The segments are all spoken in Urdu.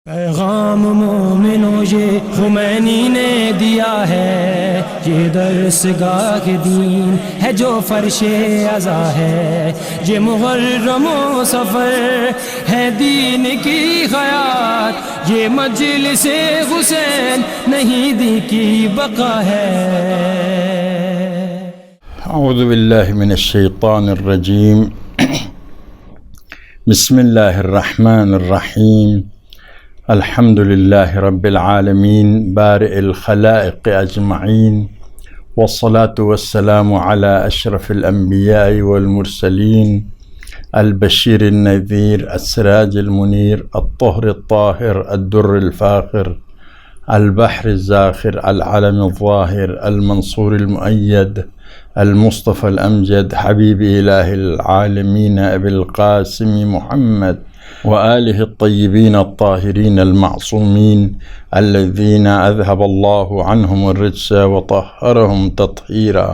پیغام مومنوں یہ خمینی نے دیا ہے، یہ درس گاہ دین ہے جو فرش عزا ہے، یہ محرم و سفر ہے دین کی حیات، یہ مجلس حسین نہیں دی کی بقا ہے۔ اعوذ باللہ من الشیطان الرجیم، بسم اللہ الرحمن الرحیم، الحمد للہ رب العالمین بارئ الخلائق اجمعین، والصلاة والسلام علی اشرف الانبیاء والمرسلین، البشیر النذیر، السراج المنیر، الطہر الطاہر، الدر الفاخر، البحر الزاخر، العلم الظاہر، المنصور المؤید، المصطفى الأمجد، حبيب إله العالمين أبي القاسم محمد وآله الطيبين الطاهرين المعصومين الذين أذهب الله عنهم الرجس وطهرهم تطهيرا،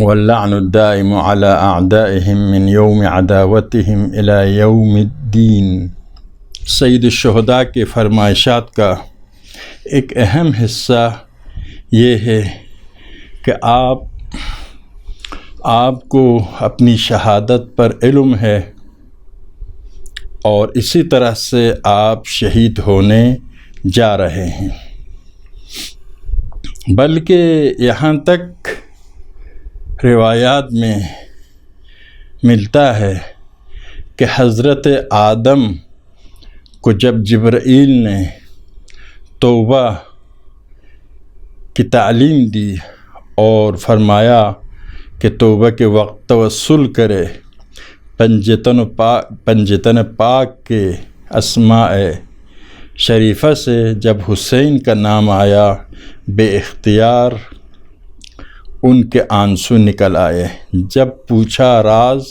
واللعن الدائم على أعدائهم من يوم عداوتهم إلى يوم الدين۔ سید الشہداء کے فرمائشات کا ایک اہم حصہ یہ ہے کہ آپ کو اپنی شہادت پر علم ہے، اور اسی طرح سے آپ شہید ہونے جا رہے ہیں، بلکہ یہاں تک روایات میں ملتا ہے کہ حضرت آدم کو جب جبرائیل نے توبہ کی تعلیم دی اور فرمایا کہ توبہ کے وقت توسل کرے، پنجتن پاک کے اسماء شریفہ سے جب حسین کا نام آیا، بے اختیار ان کے آنسو نکل آئے۔ جب پوچھا راز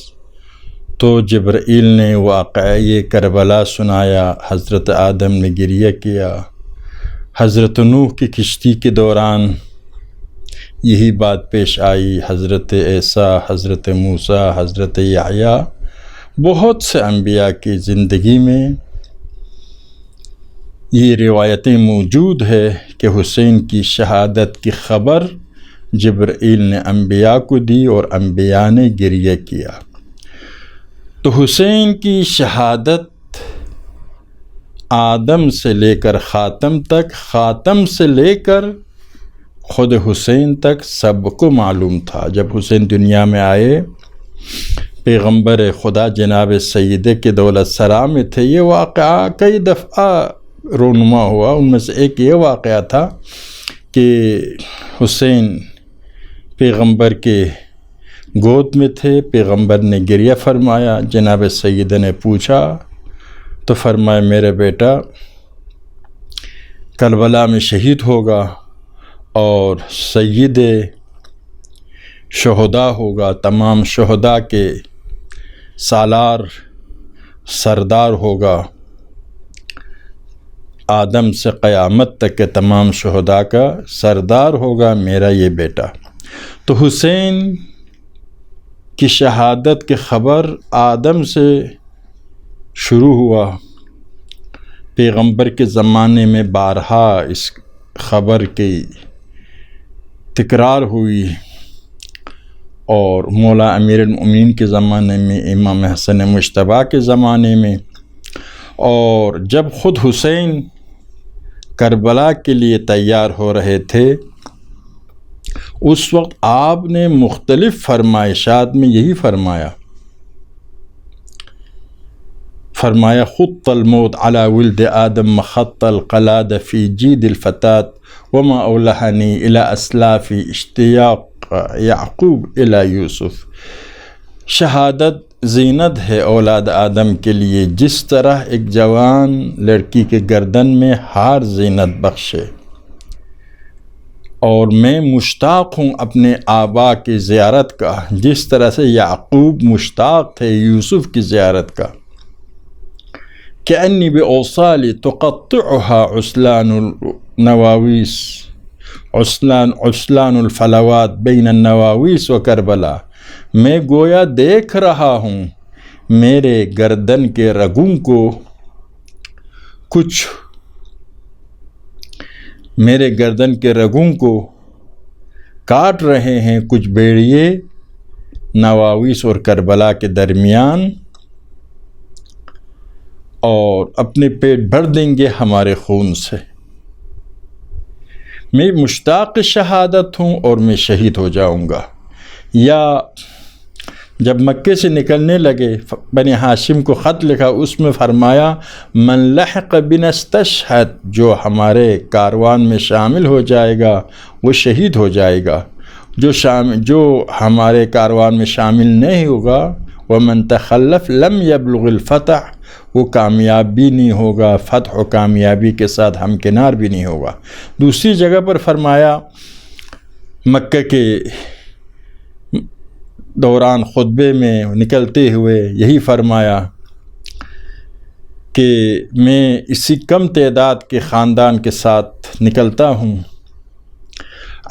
تو جبرائیل نے واقعہ کربلا سنایا، حضرت آدم نے گریہ کیا۔ حضرت نوح کی کشتی کے دوران یہی بات پیش آئی، حضرت عیسیٰ، حضرت موسیٰ، حضرت یحییٰ، بہت سے انبیاء کی زندگی میں یہ روایتیں موجود ہے کہ حسین کی شہادت کی خبر جبرائیل نے انبیاء کو دی اور انبیاء نے گریہ کیا۔ تو حسین کی شہادت آدم سے لے کر خاتم تک، خاتم سے لے کر خود حسین تک سب کو معلوم تھا۔ جب حسین دنیا میں آئے، پیغمبر خدا جناب سید کے دولت سرا میں تھے۔ یہ واقعہ کئی دفعہ رونما ہوا، ان میں سے ایک یہ واقعہ تھا کہ حسین پیغمبر کے گود میں تھے، پیغمبر نے گریہ فرمایا، جناب سید نے پوچھا تو فرمایا میرے بیٹا کربلا میں شہید ہوگا اور سید شہداء ہوگا، تمام شہداء کے سالار سردار ہوگا، آدم سے قیامت تک کے تمام شہداء کا سردار ہوگا میرا یہ بیٹا۔ تو حسین کی شہادت کی خبر آدم سے شروع ہوا، پیغمبر کے زمانے میں بارہا اس خبر کی تکرار ہوئی، اور مولا امیر المؤمنین کے زمانے میں، امام حسن مجتبیٰ کے زمانے میں، اور جب خود حسین کربلا کے لیے تیار ہو رہے تھے، اس وقت آپ نے مختلف فرمائشات میں یہی فرمایا خط الموت على ولد آدم مخط القلاد في جید الفتات وما اولہنی الى اسلاف اشتیاق یعقوب الى یوسف۔ شہادت زینت ہے اولاد آدم کے لیے، جس طرح ایک جوان لڑکی کے گردن میں ہار زینت بخشے، اور میں مشتاق ہوں اپنے آبا کی زیارت کا، جس طرح سے یعقوب مشتاق تھے یوسف کی زیارت کا۔ کأنی بأوصال تقطعها عسلان النواویس، عسلان الفلوات بین النواویس و کربلا، میں گویا دیکھ رہا ہوں میرے گردن کے رگوں کو کچھ میرے گردن کے رگوں کو کاٹ رہے ہیں، کچھ بیڑیے نواویس اور کربلا کے درمیان، اور اپنے پیٹ بھر دیں گے ہمارے خون سے۔ میں مشتاق شہادت ہوں اور میں شہید ہو جاؤں گا۔ یا جب مکے سے نکلنے لگے بنی ہاشم کو خط لکھا، اس میں فرمایا من لحق بنا استشہد، جو ہمارے کاروان میں شامل ہو جائے گا وہ شہید ہو جائے گا، جو ہمارے کاروان میں شامل نہیں ہوگا ومن تخلف لم یبلغ الفتح، وہ کامیاب بھی نہیں ہوگا، فتح و کامیابی کے ساتھ ہمکنار بھی نہیں ہوگا۔ دوسری جگہ پر فرمایا مکہ کے دوران خطبے میں نکلتے ہوئے یہی فرمایا کہ میں اسی کم تعداد کے خاندان کے ساتھ نکلتا ہوں،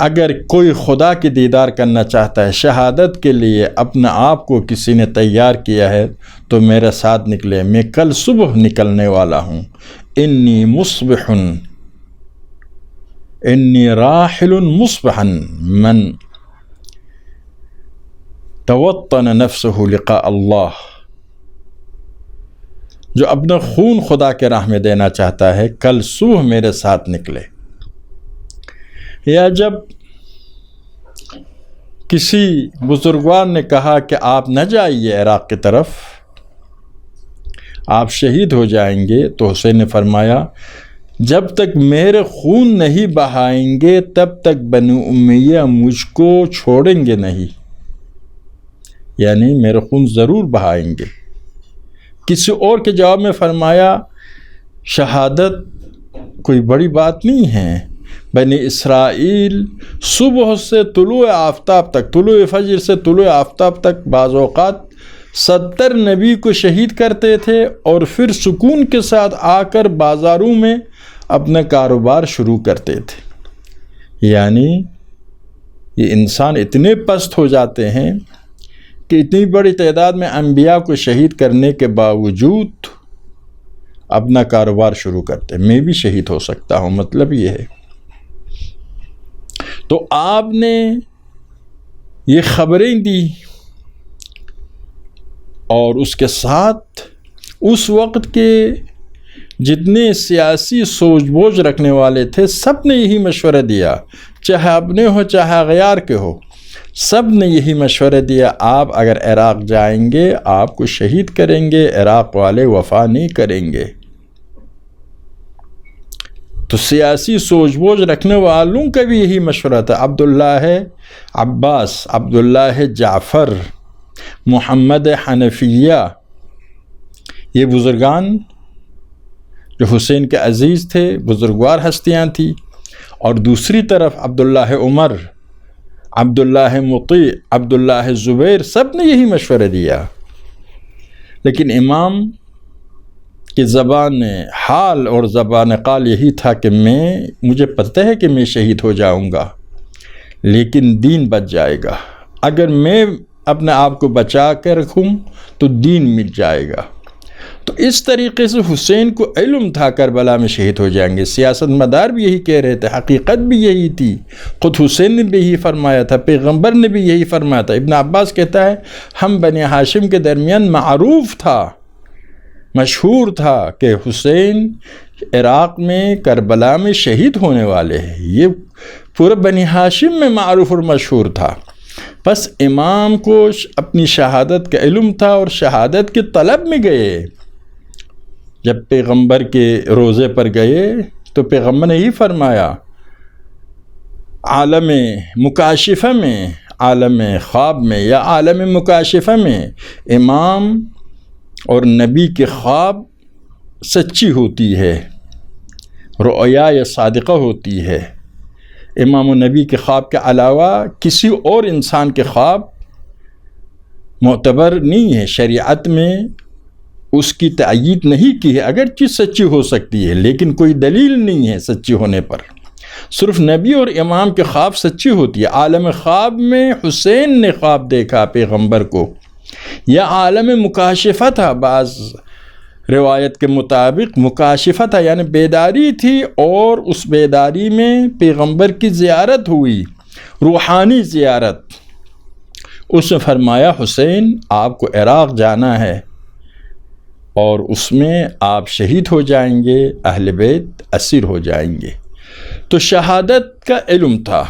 اگر کوئی خدا کی دیدار کرنا چاہتا ہے، شہادت کے لیے اپنا آپ کو کسی نے تیار کیا ہے تو میرے ساتھ نکلے، میں کل صبح نکلنے والا ہوں۔ انی مصبح، انی راحل مصبحا، من توطن نفسه لقاء اللہ، جو اپنا خون خدا کے راہ میں دینا چاہتا ہے کل صبح میرے ساتھ نکلے۔ یا جب کسی بزرگوار نے کہا کہ آپ نہ جائیے عراق کی طرف، آپ شہید ہو جائیں گے، تو حسین نے فرمایا جب تک میرے خون نہیں بہائیں گے تب تک بنو امیہ مجھ کو چھوڑیں گے نہیں، یعنی میرے خون ضرور بہائیں گے۔ کسی اور کے جواب میں فرمایا شہادت کوئی بڑی بات نہیں ہے، بنی اسرائیل صبح سے طلوع آفتاب تک، طلوع فجر سے طلوع آفتاب تک بعض اوقات 70 نبی کو شہید کرتے تھے اور پھر سکون کے ساتھ آ کر بازاروں میں اپنا کاروبار شروع کرتے تھے۔ یعنی یہ انسان اتنے پست ہو جاتے ہیں کہ اتنی بڑی تعداد میں انبیاء کو شہید کرنے کے باوجود اپنا کاروبار شروع کرتے، میں بھی شہید ہو سکتا ہوں، مطلب یہ ہے۔ تو آپ نے یہ خبریں دی اور اس کے ساتھ اس وقت کے جتنے سیاسی سوچ بوجھ رکھنے والے تھے سب نے یہی مشورہ دیا، چاہے اپنے ہو چاہے غیار کے ہو، سب نے یہی مشورہ دیا آپ اگر عراق جائیں گے آپ کو شہید کریں گے، عراق والے وفا نہیں کریں گے۔ تو سیاسی سوچ بوجھ رکھنے والوں کا بھی یہی مشورہ تھا۔ عبداللہ عباس، عبداللہ جعفر، محمد حنفیہ، یہ بزرگان جو حسین کے عزیز تھے، بزرگوار ہستیاں تھیں، اور دوسری طرف عبداللہ عمر، عبداللہ مطیع، عبداللہ زبیر، سب نے یہی مشورہ دیا۔ لیکن امام کی زبان حال اور زبان قال یہی تھا کہ مجھے پتہ ہے کہ میں شہید ہو جاؤں گا لیکن دین بچ جائے گا، اگر میں اپنے آپ کو بچا کے رکھوں تو دین مٹ جائے گا۔ تو اس طریقے سے حسین کو علم تھا کربلا میں شہید ہو جائیں گے، سیاست مدار بھی یہی کہہ رہے تھے، حقیقت بھی یہی تھی، خود حسین نے بھی یہی فرمایا تھا، پیغمبر نے بھی یہی فرمایا تھا۔ ابن عباس کہتا ہے ہم بنی ہاشم کے درمیان معروف تھا، مشہور تھا کہ حسین عراق میں کربلا میں شہید ہونے والے ہیں، یہ پورے بنی ہاشم میں معروف اور مشہور تھا۔ بس امام کو اپنی شہادت کا علم تھا اور شہادت کی طلب میں گئے۔ جب پیغمبر کے روضے پر گئے تو پیغمبر نے ہی فرمایا عالم مکاشفہ میں، عالم خواب میں یا عالم مکاشفہ میں امام اور نبی کے خواب سچی ہوتی ہے، رؤیا یا صادقہ ہوتی ہے۔ امام و نبی کے خواب کے علاوہ کسی اور انسان کے خواب معتبر نہیں ہے، شریعت میں اس کی تائید نہیں کی ہے، اگرچہ سچی ہو سکتی ہے لیکن کوئی دلیل نہیں ہے سچی ہونے پر، صرف نبی اور امام کے خواب سچی ہوتی ہے۔ عالم خواب میں حسین نے خواب دیکھا پیغمبر کو، یا عالم مکاشفہ تھا، بعض روایت کے مطابق مکاشفہ تھا، یعنی بیداری تھی، اور اس بیداری میں پیغمبر کی زیارت ہوئی، روحانی زیارت۔ اس نے فرمایا حسین آپ کو عراق جانا ہے اور اس میں آپ شہید ہو جائیں گے، اہل بیت اسیر ہو جائیں گے۔ تو شہادت کا علم تھا،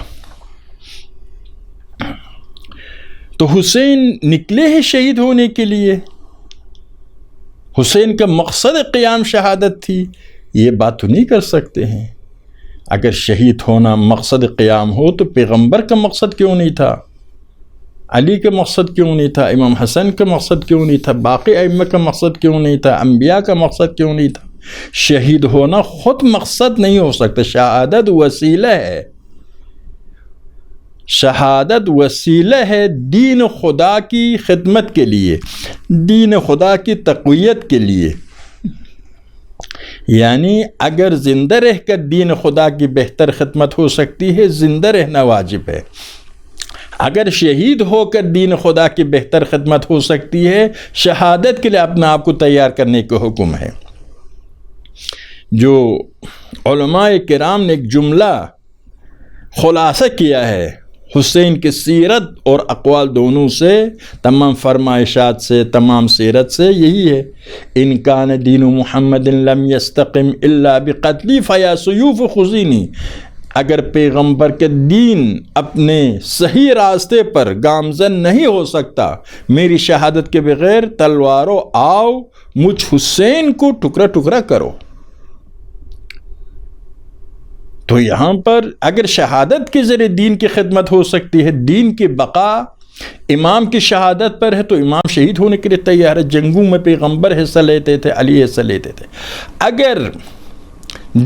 تو حسین نکلے ہیں شہید ہونے کے لیے۔ حسین کا مقصد قیام شہادت تھی، یہ بات تو نہیں کر سکتے ہیں۔ اگر شہید ہونا مقصد قیام ہو تو پیغمبر کا مقصد کیوں نہیں تھا؟ علی کا مقصد کیوں نہیں تھا؟ امام حسن کا مقصد کیوں نہیں تھا؟ باقی ائمہ کا مقصد کیوں نہیں تھا؟ انبیاء کا مقصد کیوں نہیں تھا؟ شہید ہونا خود مقصد نہیں ہو سکتا، شہادت وسیلہ ہے۔ شہادت وسیلہ ہے دین خدا کی خدمت کے لیے، دین خدا کی تقویت کے لیے۔ یعنی اگر زندہ رہ کر دین خدا کی بہتر خدمت ہو سکتی ہے، زندہ رہنا واجب ہے۔ اگر شہید ہو کر دین خدا کی بہتر خدمت ہو سکتی ہے، شہادت کے لیے اپنے آپ کو تیار کرنے کا حکم ہے۔ جو علماء کرام نے ایک جملہ خلاصہ کیا ہے حسین کی سیرت اور اقوال دونوں سے، تمام فرمائشات سے، تمام سیرت سے، یہی ہے: ان کان دین محمد لم یستقم الا بقتلی فیا سیوف خزینی۔ اگر پیغمبر کے دین اپنے صحیح راستے پر گامزن نہیں ہو سکتا، میری شہادت کے بغیر تلواروں آؤ مجھ حسین کو ٹکڑا ٹکڑا کرو۔ تو یہاں پر اگر شہادت کے ذریعے دین کی خدمت ہو سکتی ہے، دین کی بقا امام کی شہادت پر ہے، تو امام شہید ہونے کے لیے تیار ہے۔ جنگوں میں پیغمبر حصہ لیتے تھے، علی حصہ لیتے تھے۔ اگر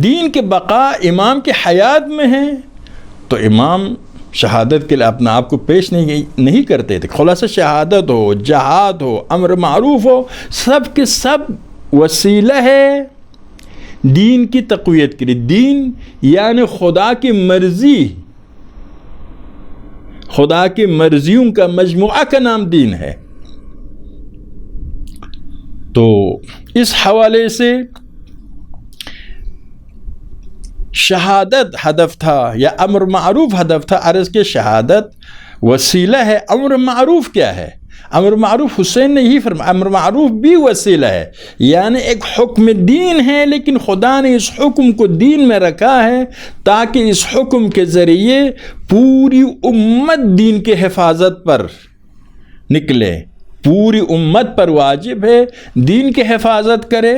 دین کی بقا امام کی حیات میں ہے تو امام شہادت کے لیے اپنے آپ کو پیش نہیں کرتے تھے۔ خلاصہ شہادت ہو، جہاد ہو، امر معروف ہو، سب کے سب وسیلہ ہے دین کی تقویت کے لیے۔ دین یعنی خدا کی مرضی، خدا کی مرضیوں کا مجموعہ کا نام دین ہے۔ تو اس حوالے سے شہادت ہدف تھا یا امر معروف ہدف تھا؟ عرض کے شہادت وسیلہ ہے، امر معروف کیا ہے؟ امر معروف حسین نے یہی فرمایا، امر معروف بھی وسیلہ ہے، یعنی ایک حکم دین ہے، لیکن خدا نے اس حکم کو دین میں رکھا ہے تاکہ اس حکم کے ذریعے پوری امت دین کی حفاظت پر نکلے۔ پوری امت پر واجب ہے دین کی حفاظت کرے،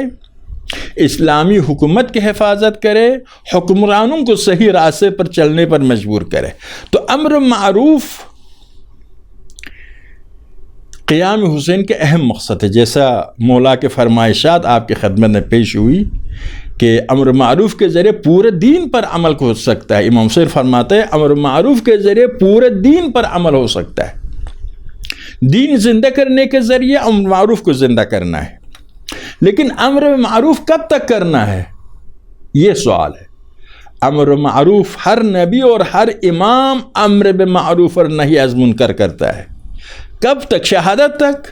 اسلامی حکومت کی حفاظت کرے، حکمرانوں کو صحیح راستے پر چلنے پر مجبور کرے۔ تو امر معروف قیام حسین کے اہم مقصد ہے، جیسا مولا کے فرمائشات آپ کی خدمت میں پیش ہوئی کہ امر معروف کے ذریعے پورے دین پر عمل ہو سکتا ہے۔ امام حسین فرماتے ہیں امر معروف کے ذریعے پورے دین پر عمل ہو سکتا ہے۔ دین زندہ کرنے کے ذریعے امر معروف کو زندہ کرنا ہے، لیکن امر معروف کب تک کرنا ہے؟ یہ سوال ہے۔ امر معروف ہر نبی اور ہر امام امر بالمعروف اور نہی عن منکر کرتا ہے۔ کب تک؟ شہادت تک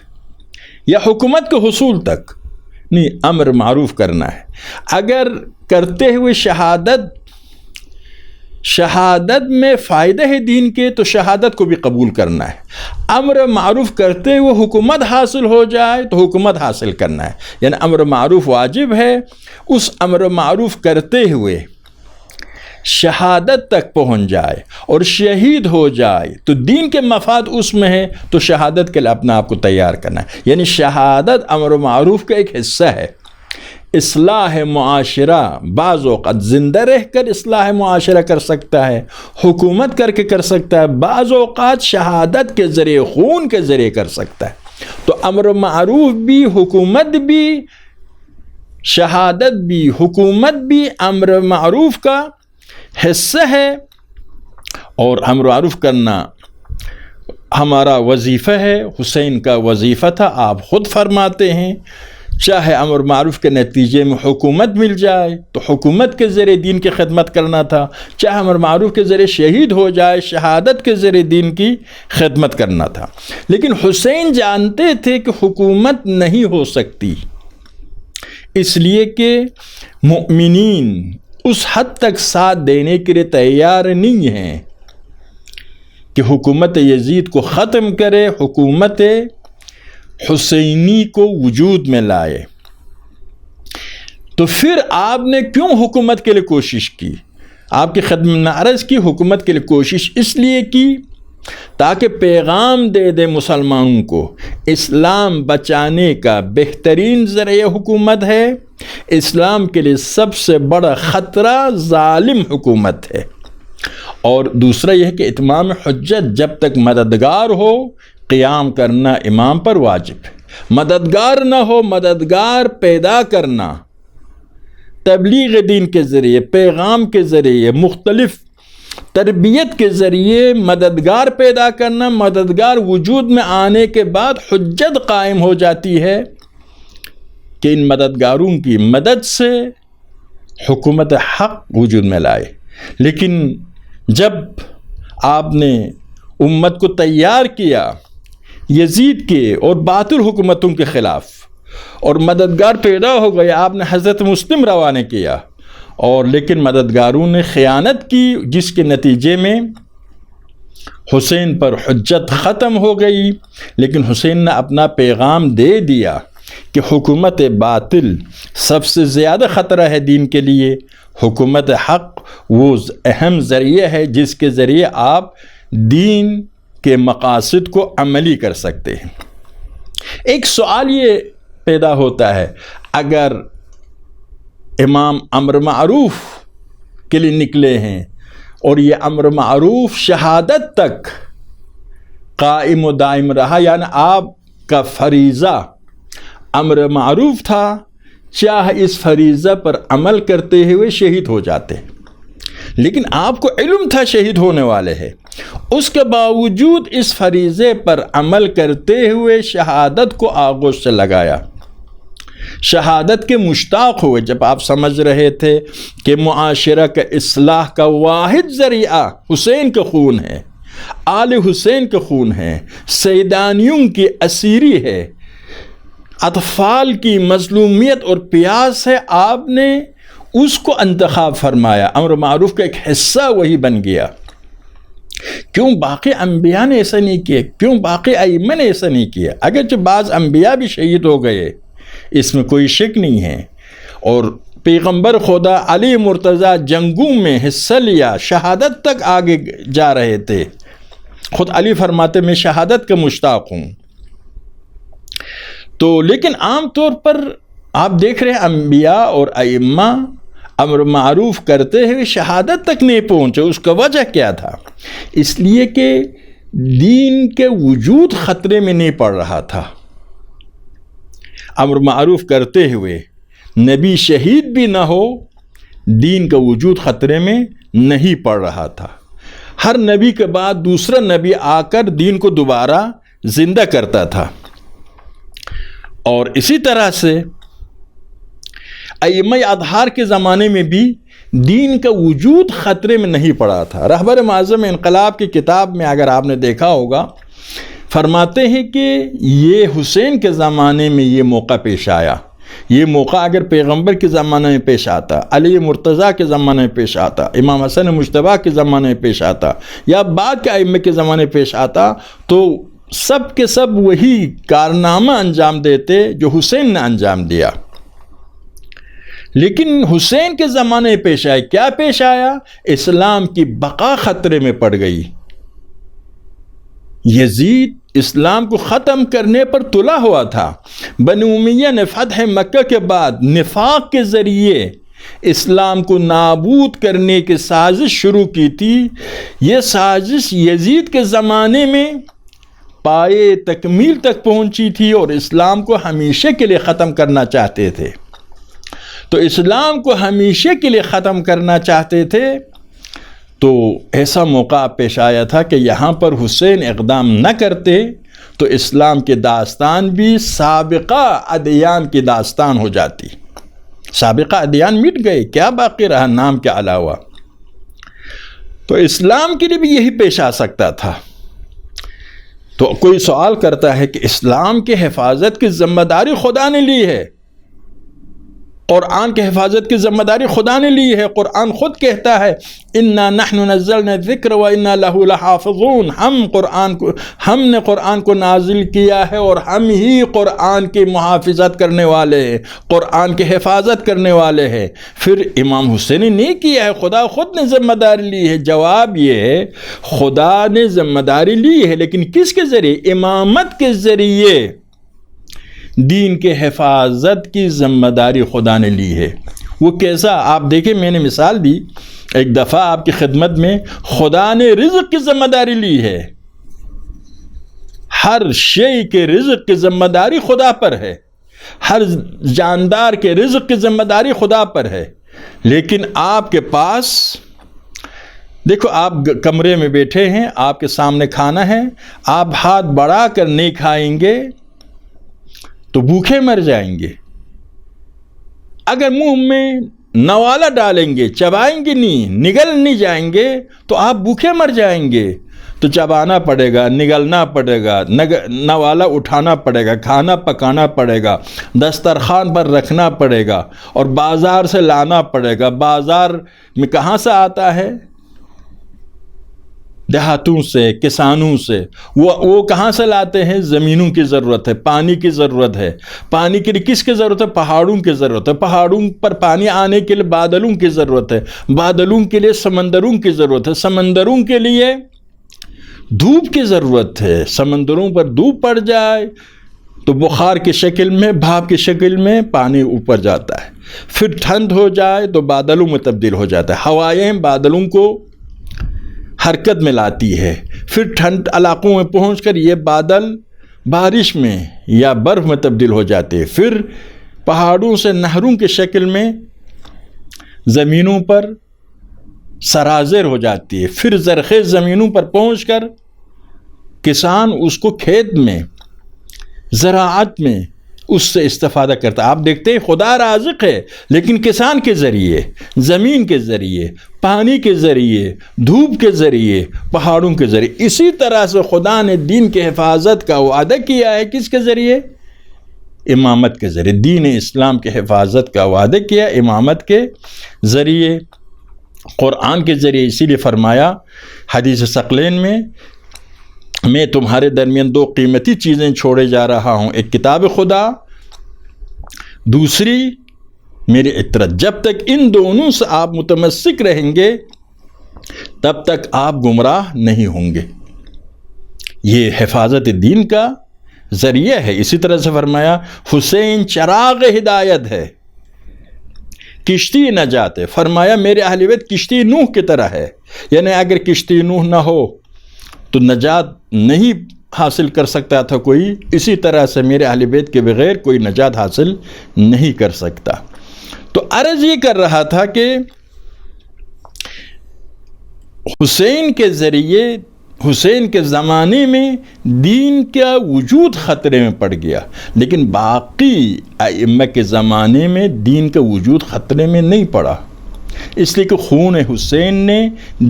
یا حکومت کے حصول تک؟ نہیں، امر معروف کرنا ہے۔ اگر کرتے ہوئے شہادت میں فائدہ ہے دین کے تو شہادت کو بھی قبول کرنا ہے۔ امر معروف کرتے ہوئے حکومت حاصل ہو جائے تو حکومت حاصل کرنا ہے، یعنی امر معروف واجب ہے، اس امر معروف کرتے ہوئے شہادت تک پہنچ جائے اور شہید ہو جائے تو دین کے مفاد اس میں ہے، تو شہادت کے لیے اپنا آپ کو تیار کرنا ہے۔ یعنی شہادت امر معروف کا ایک حصہ ہے۔ اصلاح معاشرہ بعض اوقات زندہ رہ کر اصلاح معاشرہ کر سکتا ہے، حکومت کر کے کر سکتا ہے، بعض اوقات شہادت کے ذریعے، خون کے ذریعے کر سکتا ہے۔ تو امر معروف بھی، حکومت بھی، شہادت بھی، حکومت بھی امر معروف کا حصہ ہے، اور امر معروف کرنا ہمارا وظیفہ ہے۔ حسین کا وظیفہ تھا، آپ خود فرماتے ہیں چاہے امر معروف کے نتیجے میں حکومت مل جائے تو حکومت کے ذریعے دین کی خدمت کرنا تھا، چاہے امر معروف کے ذریعے شہید ہو جائے شہادت کے ذریعے دین کی خدمت کرنا تھا۔ لیکن حسین جانتے تھے کہ حکومت نہیں ہو سکتی، اس لیے کہ مؤمنین اس حد تک ساتھ دینے کے لیے تیار نہیں ہیں کہ حکومت یزید کو ختم کرے، حکومت حسینی کو وجود میں لائے۔ تو پھر آپ نے کیوں حکومت کے لیے کوشش کی؟ آپ کی خدمت میں عرض کی، حکومت کے لیے کوشش اس لیے کی تاکہ پیغام دے دے مسلمانوں کو اسلام بچانے کا بہترین ذریعہ حکومت ہے، اسلام کے لیے سب سے بڑا خطرہ ظالم حکومت ہے۔ اور دوسرا یہ ہے کہ اتمام حجت جب تک مددگار ہو قیام کرنا امام پر واجب ہے، مددگار نہ ہو مددگار پیدا کرنا، تبلیغ دین کے ذریعے، پیغام کے ذریعے، مختلف تربیت کے ذریعے مددگار پیدا کرنا، مددگار وجود میں آنے کے بعد حجت قائم ہو جاتی ہے کہ ان مددگاروں کی مدد سے حکومت حق وجود میں لائے۔ لیکن جب آپ نے امت کو تیار کیا یزید کے اور باطل حکومتوں کے خلاف اور مددگار پیدا ہو گئے، آپ نے حضرت مسلم روانہ کیا، اور لیکن مددگاروں نے خیانت کی، جس کے نتیجے میں حسین پر حجت ختم ہو گئی۔ لیکن حسین نے اپنا پیغام دے دیا کہ حکومت باطل سب سے زیادہ خطرہ ہے دین کے لیے، حکومت حق وہ اہم ذریعہ ہے جس کے ذریعے آپ دین کے مقاصد کو عملی کر سکتے ہیں۔ ایک سوال یہ پیدا ہوتا ہے، اگر امام امر معروف کے لیے نکلے ہیں اور یہ امر معروف شہادت تک قائم و دائم رہا، یعنی آپ کا فریضہ امر معروف تھا، چاہے اس فریضہ پر عمل کرتے ہوئے شہید ہو جاتے، لیکن آپ کو علم تھا شہید ہونے والے ہیں، اس کے باوجود اس فریضے پر عمل کرتے ہوئے شہادت کو آغوش سے لگایا، شہادت کے مشتاق ہوئے۔ جب آپ سمجھ رہے تھے کہ معاشرہ کا اصلاح کا واحد ذریعہ حسین کا خون ہے، آل حسین کا خون ہے، سیدانیوں کی اسیری ہے، اطفال کی مظلومیت اور پیاس ہے، آپ نے اس کو انتخاب فرمایا، امر معروف کا ایک حصہ وہی بن گیا۔ کیوں باقی انبیاء نے ایسا نہیں کیا؟ کیوں باقی ائمہ نے ایسا نہیں کیا؟ اگرچہ بعض انبیاء بھی شہید ہو گئے، اس میں کوئی شک نہیں ہے، اور پیغمبر خدا علی مرتضیٰ جنگوں میں حصہ لیا، شہادت تک آگے جا رہے تھے، خود علی فرماتے میں شہادت کا مشتاق ہوں۔ تو لیکن عام طور پر آپ دیکھ رہے ہیں انبیاء اور ائمہ امر معروف کرتے ہوئے شہادت تک نہیں پہنچے۔ اس کا وجہ کیا تھا؟ اس لیے کہ دین کے وجود خطرے میں نہیں پڑ رہا تھا، امر معروف کرتے ہوئے نبی شہید بھی نہ ہو، دین کا وجود خطرے میں نہیں پڑ رہا تھا۔ ہر نبی کے بعد دوسرا نبی آ کر دین کو دوبارہ زندہ کرتا تھا، اور اسی طرح سے ائمہ اطہار کے زمانے میں بھی دین کا وجود خطرے میں نہیں پڑا تھا۔ رہبر معظم انقلاب کی کتاب میں اگر آپ نے دیکھا ہوگا، فرماتے ہیں کہ یہ حسین کے زمانے میں یہ موقع پیش آیا، یہ موقع اگر پیغمبر کے زمانے میں پیش آتا، علی مرتضیٰ کے زمانے میں پیش آتا، امام حسن مجتبیٰ کے زمانے میں پیش آتا، یا بعد کے ائمہ کے زمانے میں پیش آتا، تو سب کے سب وہی کارنامہ انجام دیتے جو حسین نے انجام دیا۔ لیکن حسین کے زمانے میں پیش آئے، کیا پیش آیا؟ اسلام کی بقا خطرے میں پڑ گئی۔ یزید اسلام کو ختم کرنے پر تلا ہوا تھا۔ بنو امیہ نے فتح مکہ کے بعد نفاق کے ذریعے اسلام کو نابود کرنے کی سازش شروع کی تھی۔ یہ سازش یزید کے زمانے میں پائے تکمیل تک پہنچی تھی، اور اسلام کو ہمیشہ کے لیے ختم کرنا چاہتے تھے۔ تو اسلام کو ہمیشہ کے لیے ختم کرنا چاہتے تھے، تو ایسا موقع پیش آیا تھا کہ یہاں پر حسین اقدام نہ کرتے تو اسلام کی داستان بھی سابقہ ادیان کی داستان ہو جاتی۔ سابقہ ادیان مٹ گئے، کیا باقی رہا نام کے علاوہ؟ تو اسلام کے لیے بھی یہی پیش آ سکتا تھا۔ تو کوئی سوال کرتا ہے کہ اسلام کی حفاظت کی ذمہ داری خدا نے لی ہے، قرآن کی حفاظت کی ذمہ داری خدا نے لی ہے۔ قرآن خود کہتا ہے اِنَّا نَحْنُ نَزَّلْنَا الذِّكْرَ وَإِنَّا لَهُ لَحَافِظُونَ، ہم نے قرآن کو نازل کیا ہے اور ہم ہی قرآن کی محافظت کرنے والے ہیں، قرآن کی حفاظت کرنے والے ہیں۔ پھر امام حسین نے نہیں کیا ہے، خدا خود نے ذمہ داری لی ہے۔ جواب یہ ہے خدا نے ذمہ داری لی ہے، لیکن کس کے ذریعے؟ امامت کے ذریعے دین کے حفاظت کی ذمہ داری خدا نے لی ہے۔ وہ کیسا؟ آپ دیکھیں، میں نے مثال دی ایک دفعہ آپ کی خدمت میں، خدا نے رزق کی ذمہ داری لی ہے، ہر شے کے رزق کی ذمہ داری خدا پر ہے، ہر جاندار کے رزق کی ذمہ داری خدا پر ہے، لیکن آپ کے پاس دیکھو، آپ کمرے میں بیٹھے ہیں، آپ کے سامنے کھانا ہے، آپ ہاتھ بڑھا کر نہیں کھائیں گے تو بھوکے مر جائیں گے۔ اگر منہ میں نوالا ڈالیں گے، چبائیں گے نہیں، نگل نہیں جائیں گے تو آپ بھوکے مر جائیں گے۔ تو چبانا پڑے گا، نگلنا پڑے گا، نوالا اٹھانا پڑے گا، کھانا پکانا پڑے گا، دسترخوان پر رکھنا پڑے گا، اور بازار سے لانا پڑے گا۔ بازار میں کہاں سے آتا ہے؟ دیہاتوں سے، کسانوں سے۔ وہ کہاں سے لاتے ہیں؟ زمینوں کی ضرورت ہے، پانی کی ضرورت ہے۔ پانی کے لیے کس کی ضرورت ہے؟ پہاڑوں کی ضرورت ہے۔ پہاڑوں پر پانی آنے کے لیے بادلوں کی ضرورت ہے۔ بادلوں کے لیے سمندروں کی ضرورت ہے۔ سمندروں کے لیے دھوپ کی ضرورت ہے۔ سمندروں پر دھوپ پڑ جائے تو بخار کی شکل میں، بھاپ کی شکل میں پانی اوپر جاتا ہے۔ پھر ٹھنڈ ہو جائے تو بادلوں میں تبدیل ہو جاتا ہے۔ ہوائیں بادلوں کو حرکت میں لاتی ہے، پھر ٹھنڈ علاقوں میں پہنچ کر یہ بادل بارش میں یا برف میں تبدیل ہو جاتے ہیں، پھر پہاڑوں سے نہروں کی شکل میں زمینوں پر سرازیر ہو جاتی ہے، پھر زرخیز زمینوں پر پہنچ کر کسان اس کو کھیت میں، زراعت میں اس سے استفادہ کرتا ہے۔ آپ دیکھتے ہیں خدا رازق ہے، لیکن کسان کے ذریعے، زمین کے ذریعے، پانی کے ذریعے، دھوپ کے ذریعے، پہاڑوں کے ذریعے۔ اسی طرح سے خدا نے دین کی حفاظت کا وعدہ کیا ہے، کس کے ذریعے؟ امامت کے ذریعے۔ دین اسلام کی حفاظت کا وعدہ کیا امامت کے ذریعے، قرآن کے ذریعے۔ اسی لیے فرمایا حدیث ثقلین میں تمہارے درمیان دو قیمتی چیزیں چھوڑے جا رہا ہوں، ایک کتاب خدا، دوسری میری اطاعت۔ جب تک ان دونوں سے آپ متمسک رہیں گے تب تک آپ گمراہ نہیں ہوں گے۔ یہ حفاظت دین کا ذریعہ ہے۔ اسی طرح سے فرمایا حسین چراغ ہدایت ہے، کشتی نجات ہے۔ فرمایا میرے اہل بیت کشتی نوح کی طرح ہے، یعنی اگر کشتی نوح نہ ہو تو نجات نہیں حاصل کر سکتا تھا کوئی، اسی طرح سے میرے اہل بیت کے بغیر کوئی نجات حاصل نہیں کر سکتا۔ تو عرض یہ کر رہا تھا کہ حسین کے ذریعے، حسین کے زمانے میں دین کا وجود خطرے میں پڑ گیا، لیکن باقی ائمہ کے زمانے میں دین کا وجود خطرے میں نہیں پڑا، اس لیے کہ خون حسین نے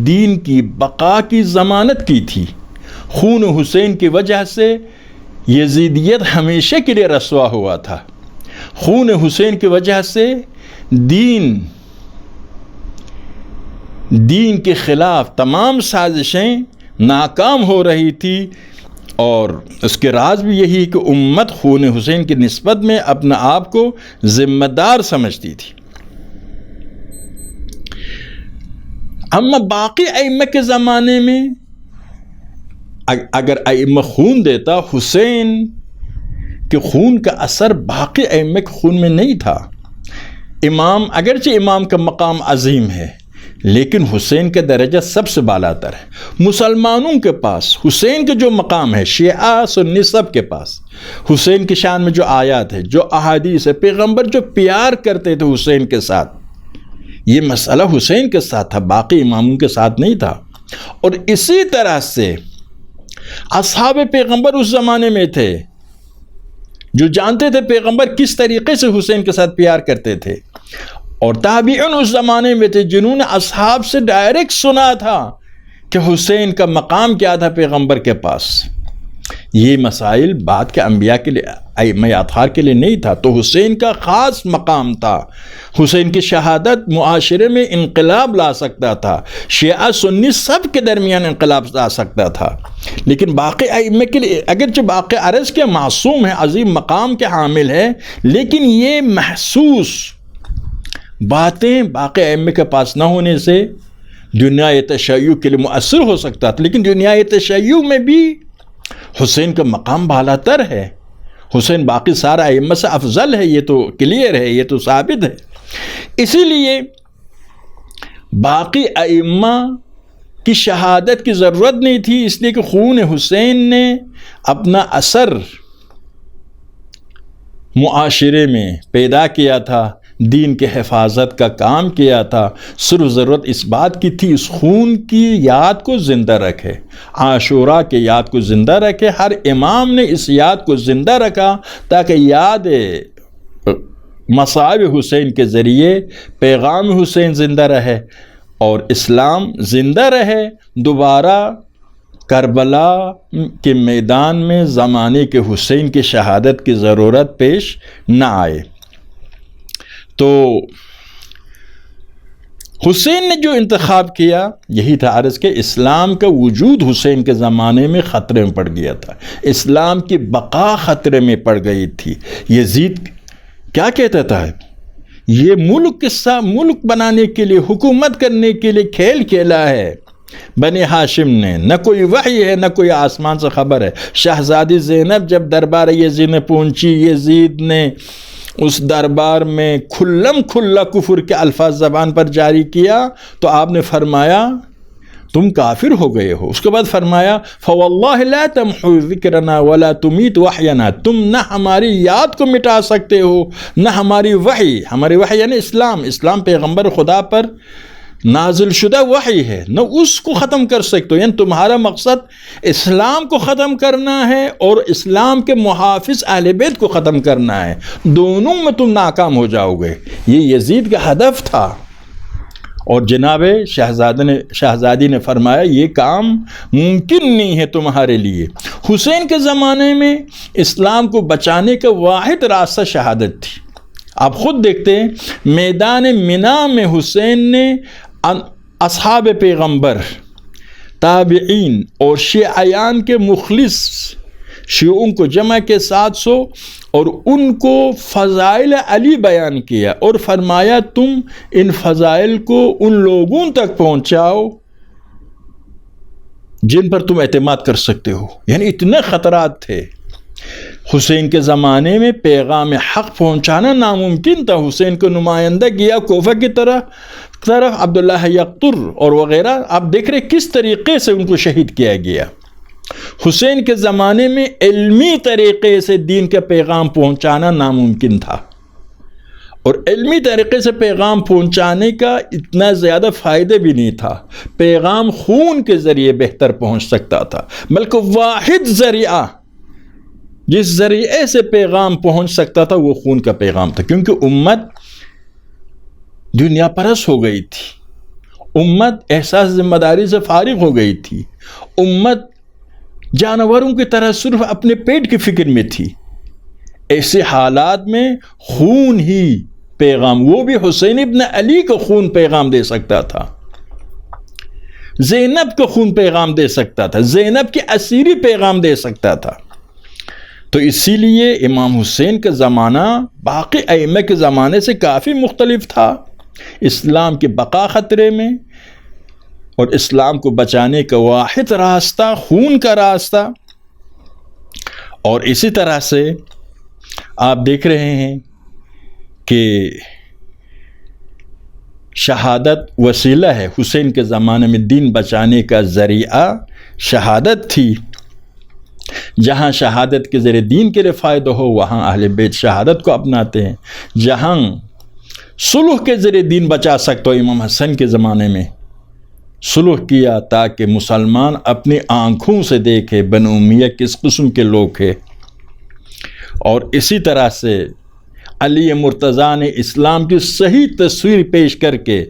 دین کی بقا کی ضمانت کی تھی۔ خون حسین کی وجہ سے یزیدیت ہمیشہ کے لیے رسوا ہوا تھا۔ خون حسین کی وجہ سے دین کے خلاف تمام سازشیں ناکام ہو رہی تھی، اور اس کے راز بھی یہی کہ امت خون حسین کی نسبت میں اپنا آپ کو ذمہ دار سمجھتی تھی۔ اما باقی ائمہ کے زمانے میں اگر ائمہ خون دیتا، حسین کے خون کا اثر باقی ائمہ کے خون میں نہیں تھا۔ امام، اگرچہ امام کا مقام عظیم ہے، لیکن حسین کا درجہ سب سے بالا تر ہے۔ مسلمانوں کے پاس حسین کا جو مقام ہے، شیعہ سنی سب کے پاس حسین کی شان میں جو آیات ہے، جو احادیث ہے، پیغمبر جو پیار کرتے تھے حسین کے ساتھ، یہ مسئلہ حسین کے ساتھ تھا، باقی اماموں کے ساتھ نہیں تھا۔ اور اسی طرح سے اصحاب پیغمبر اس زمانے میں تھے جو جانتے تھے پیغمبر کس طریقے سے حسین کے ساتھ پیار کرتے تھے، اور تابعین اس زمانے میں تھے جنہوں نے اصحاب سے ڈائریکٹ سنا تھا کہ حسین کا مقام کیا تھا پیغمبر کے پاس۔ یہ مسائل بعد کے انبیاء کے لیے، ائمہ اطہار کے لیے نہیں تھا، تو حسین کا خاص مقام تھا۔ حسین کی شہادت معاشرے میں انقلاب لا سکتا تھا، شیعہ سنی سب کے درمیان انقلاب لا سکتا تھا، لیکن باقی ائمہ کے لیے، اگرچہ باقی عرض کے معصوم ہے، عظیم مقام کے حامل ہے، لیکن یہ محسوس باتیں باقی ائمہ کے پاس نہ ہونے سے دنیا تشیع کے لیے مؤثر ہو سکتا تھا، لیکن دنیا تشیع میں بھی حسین کا مقام بالا تر ہے، حسین باقی سارا ائمہ سے افضل ہے، یہ تو کلیئر ہے، یہ تو ثابت ہے۔ اسی لیے باقی ائمہ کی شہادت کی ضرورت نہیں تھی، اس لیے کہ خون حسین نے اپنا اثر معاشرے میں پیدا کیا تھا، دین کے حفاظت کا کام کیا تھا، صرف ضرورت اس بات کی تھی اس خون کی یاد کو زندہ رکھے، عاشوراء کی یاد کو زندہ رکھے۔ ہر امام نے اس یاد کو زندہ رکھا تاکہ یاد مصائب حسین کے ذریعے پیغام حسین زندہ رہے اور اسلام زندہ رہے، دوبارہ کربلا کے میدان میں زمانے کے حسین کی شہادت کی ضرورت پیش نہ آئے۔ تو حسین نے جو انتخاب کیا یہی تھا، عرض کہ اسلام کا وجود حسین کے زمانے میں خطرے میں پڑ گیا تھا، اسلام کی بقا خطرے میں پڑ گئی تھی۔ یزید کیا کہتا تھا؟ یہ ملک بنانے کے لیے، حکومت کرنے کے لیے کھیل کھیلا ہے بنی ہاشم نے، نہ کوئی وحی ہے نہ کوئی آسمان سے خبر ہے۔ شہزادی زینب جب دربار یزید میں پہنچی، یزید نے اس دربار میں کھلم کھلا کفر کے الفاظ زبان پر جاری کیا تو آپ نے فرمایا تم کافر ہو گئے ہو۔ اس کے بعد فرمایا فواللہ لا تمحو ذکرنا ولا تمیت وحینا، تم نہ ہماری یاد کو مٹا سکتے ہو نہ ہماری وحی یعنی اسلام پیغمبر خدا پر نازل شدہ وحی ہے، نہ اس کو ختم کر سکتے ہو، یعنی تمہارا مقصد اسلام کو ختم کرنا ہے اور اسلام کے محافظ اہل بیت کو ختم کرنا ہے، دونوں میں تم ناکام ہو جاؤ گے۔ یہ یزید کا ہدف تھا، اور جناب شہزادی نے فرمایا یہ کام ممکن نہیں ہے تمہارے لیے۔ حسین کے زمانے میں اسلام کو بچانے کا واحد راستہ شہادت تھی۔ آپ خود دیکھتے ہیں میدان منا میں حسین نے اصحاب پیغمبر، تابعین اور شیعیان کے مخلص شیعوں کو جمع کے 700 اور ان کو فضائل علی بیان کیا اور فرمایا تم ان فضائل کو ان لوگوں تک پہنچاؤ جن پر تم اعتماد کر سکتے ہو، یعنی اتنے خطرات تھے۔ حسین کے زمانے میں پیغام حق پہنچانا ناممکن تھا۔ حسین کو نمائندہ کیا کوفہ کی طرف عبداللہ یقطر اور وغیرہ، آپ دیکھ رہے کس طریقے سے ان کو شہید کیا گیا۔ حسین کے زمانے میں علمی طریقے سے دین کا پیغام پہنچانا ناممکن تھا، اور علمی طریقے سے پیغام پہنچانے کا اتنا زیادہ فائدہ بھی نہیں تھا۔ پیغام خون کے ذریعے بہتر پہنچ سکتا تھا، بلکہ واحد ذریعہ جس ذریعے سے پیغام پہنچ سکتا تھا وہ خون کا پیغام تھا، کیونکہ امت دنیا پرست ہو گئی تھی، امت احساس ذمہ داری سے فارغ ہو گئی تھی، امت جانوروں کی طرح صرف اپنے پیٹ کی فکر میں تھی۔ ایسے حالات میں خون ہی پیغام، وہ بھی حسین ابن علی کو خون پیغام دے سکتا تھا، زینب کو خون پیغام دے سکتا تھا، زینب کی اسیری پیغام دے سکتا تھا۔ تو اسی لیے امام حسین کا زمانہ باقی ائمہ کے زمانے سے کافی مختلف تھا، اسلام کی بقا خطرے میں، اور اسلام کو بچانے کا واحد راستہ خون کا راستہ۔ اور اسی طرح سے آپ دیکھ رہے ہیں کہ شہادت وسیلہ ہے، حسین کے زمانے میں دین بچانے کا ذریعہ شہادت تھی۔ جہاں شہادت کے ذریعے دین کے لیے فائدہ ہو وہاں اہل بیت شہادت کو اپناتے ہیں، جہاں صلح کے ذریعے دین بچا سکتے ہو، امام حسن کے زمانے میں صلح کیا تاکہ مسلمان اپنی آنکھوں سے دیکھے بنو امیہ کس قسم کے لوگ ہیں۔ اور اسی طرح سے علی مرتضیٰ نے اسلام کی صحیح تصویر پیش کر کے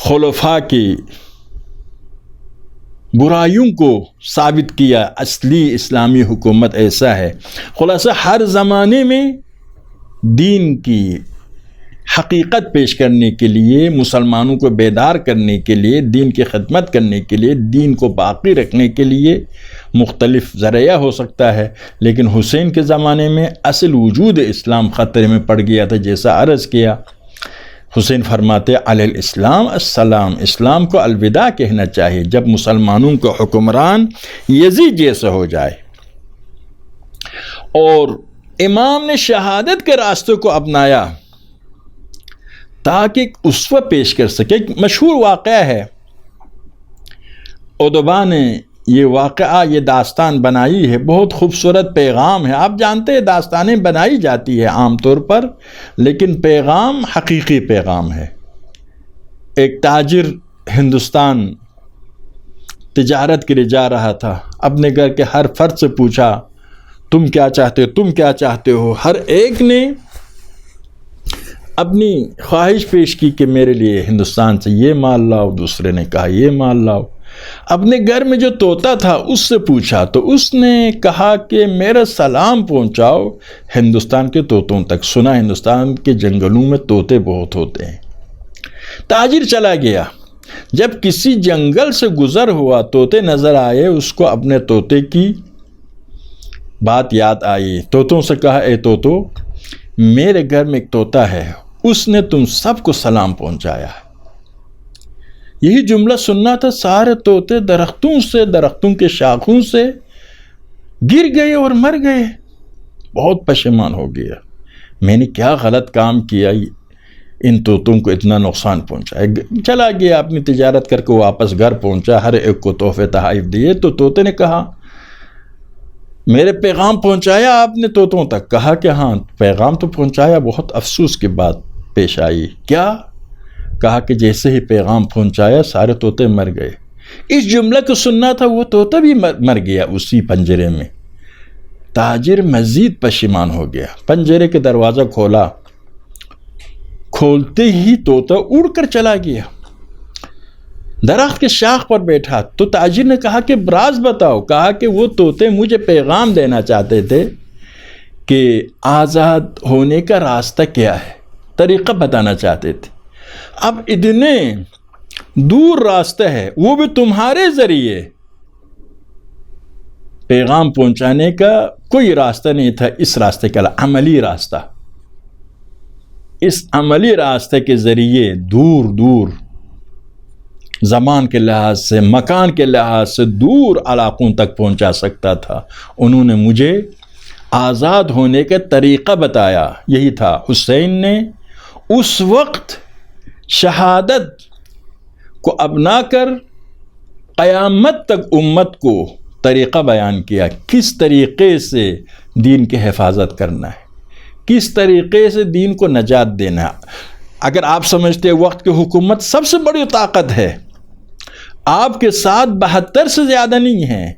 خلفاء کی برائیوں کو ثابت کیا اصلی اسلامی حکومت ایسا ہے۔ خلاصہ ہر زمانے میں دین کی حقیقت پیش کرنے کے لیے، مسلمانوں کو بیدار کرنے کے لیے، دین کی خدمت کرنے کے لیے، دین کو باقی رکھنے کے لیے مختلف ذرائع ہو سکتا ہے، لیکن حسین کے زمانے میں اصل وجود اسلام خطرے میں پڑ گیا تھا۔ جیسا عرض کیا، حسین فرماتے علی الاسلام السلام، اسلام کو الوداع کہنا چاہیے جب مسلمانوں کو حکمران یزید جیسا ہو جائے۔ اور امام نے شہادت کے راستے کو اپنایا تاکہ اسوہ پیش کر سکے۔ مشہور واقعہ ہے، ادبا نے یہ واقعہ، یہ داستان بنائی ہے، بہت خوبصورت پیغام ہے۔ آپ جانتے ہیں داستانیں بنائی جاتی ہے عام طور پر، لیکن پیغام حقیقی پیغام ہے۔ ایک تاجر ہندوستان تجارت کے لیے جا رہا تھا، اپنے گھر کے ہر فرد سے پوچھا تم کیا چاہتے ہو، تم کیا چاہتے ہو؟ ہر ایک نے اپنی خواہش پیش کی کہ میرے لیے ہندوستان سے یہ مال لاؤ، دوسرے نے کہا یہ مال لاؤ۔ اپنے گھر میں جو طوطا تھا اس سے پوچھا تو اس نے کہا کہ میرا سلام پہنچاؤ ہندوستان کے طوطوں تک، سنا ہندوستان کے جنگلوں میں طوطے بہت ہوتے ہیں۔ تاجر چلا گیا، جب کسی جنگل سے گزر ہوا طوطے نظر آئے، اس کو اپنے طوطے کی بات یاد آئی۔ طوطوں سے کہا اے طوطو، میرے گھر میں ایک طوطا ہے، اس نے تم سب کو سلام پہنچایا ہے۔ یہی جملہ سننا تھا، سارے طوطے درختوں کے شاخوں سے گر گئے اور مر گئے۔ بہت پشیمان ہو گیا، میں نے کیا غلط کام کیا، ان طوطوں کو اتنا نقصان پہنچایا۔ چلا گیا، اپنی تجارت کر کے واپس گھر پہنچا، ہر ایک کو تحفے تحائف دیے۔ تو طوطے نے کہا میرے پیغام پہنچایا آپ نے طوطوں تک؟ کہا کہ ہاں پیغام تو پہنچایا، بہت افسوس کی بات پیش آئی۔ کیا؟ کہا کہ جیسے ہی پیغام پہنچایا سارے طوطے مر گئے۔ اس جملے کو سننا تھا، وہ طوطا بھی مر گیا اسی پنجرے میں۔ تاجر مزید پشیمان ہو گیا، پنجرے کے دروازہ کھولا، کھولتے ہی طوطا اڑ کر چلا گیا، درخت کے شاخ پر بیٹھا۔ تو تاجر نے کہا کہ راز بتاؤ۔ کہا کہ وہ طوطے مجھے پیغام دینا چاہتے تھے کہ آزاد ہونے کا راستہ کیا ہے، طریقہ بتانا چاہتے تھے۔ اب اتنے دور راستہ ہے، وہ بھی تمہارے ذریعے، پیغام پہنچانے کا کوئی راستہ نہیں تھا اس راستے کا، عملی راستہ۔ اس عملی راستے کے ذریعے دور دور زمان کے لحاظ سے، مکان کے لحاظ سے دور علاقوں تک پہنچا سکتا تھا۔ انہوں نے مجھے آزاد ہونے کا طریقہ بتایا، یہی تھا۔ حسین نے اس وقت شہادت کو اپنا کر قیامت تک امت کو طریقہ بیان کیا، کس طریقے سے دین کی حفاظت کرنا ہے، کس طریقے سے دین کو نجات دینا ہے۔ اگر آپ سمجھتے ہیں وقت کی حکومت سب سے بڑی طاقت ہے، آپ کے ساتھ 72 سے زیادہ نہیں ہیں،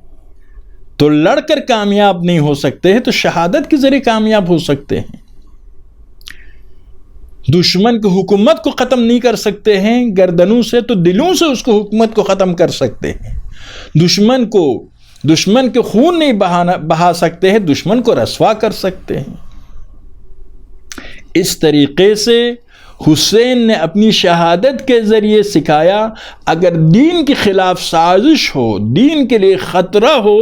تو لڑ کر کامیاب نہیں ہو سکتے ہیں، تو شہادت کے ذریعے کامیاب ہو سکتے ہیں۔ دشمن کی حکومت کو ختم نہیں کر سکتے ہیں گردنوں سے، تو دلوں سے اس کو حکومت کو ختم کر سکتے ہیں۔ دشمن کے خون نہیں بہا سکتے ہیں، دشمن کو رسوا کر سکتے ہیں۔ اس طریقے سے حسین نے اپنی شہادت کے ذریعے سکھایا، اگر دین کے خلاف سازش ہو، دین کے لیے خطرہ ہو،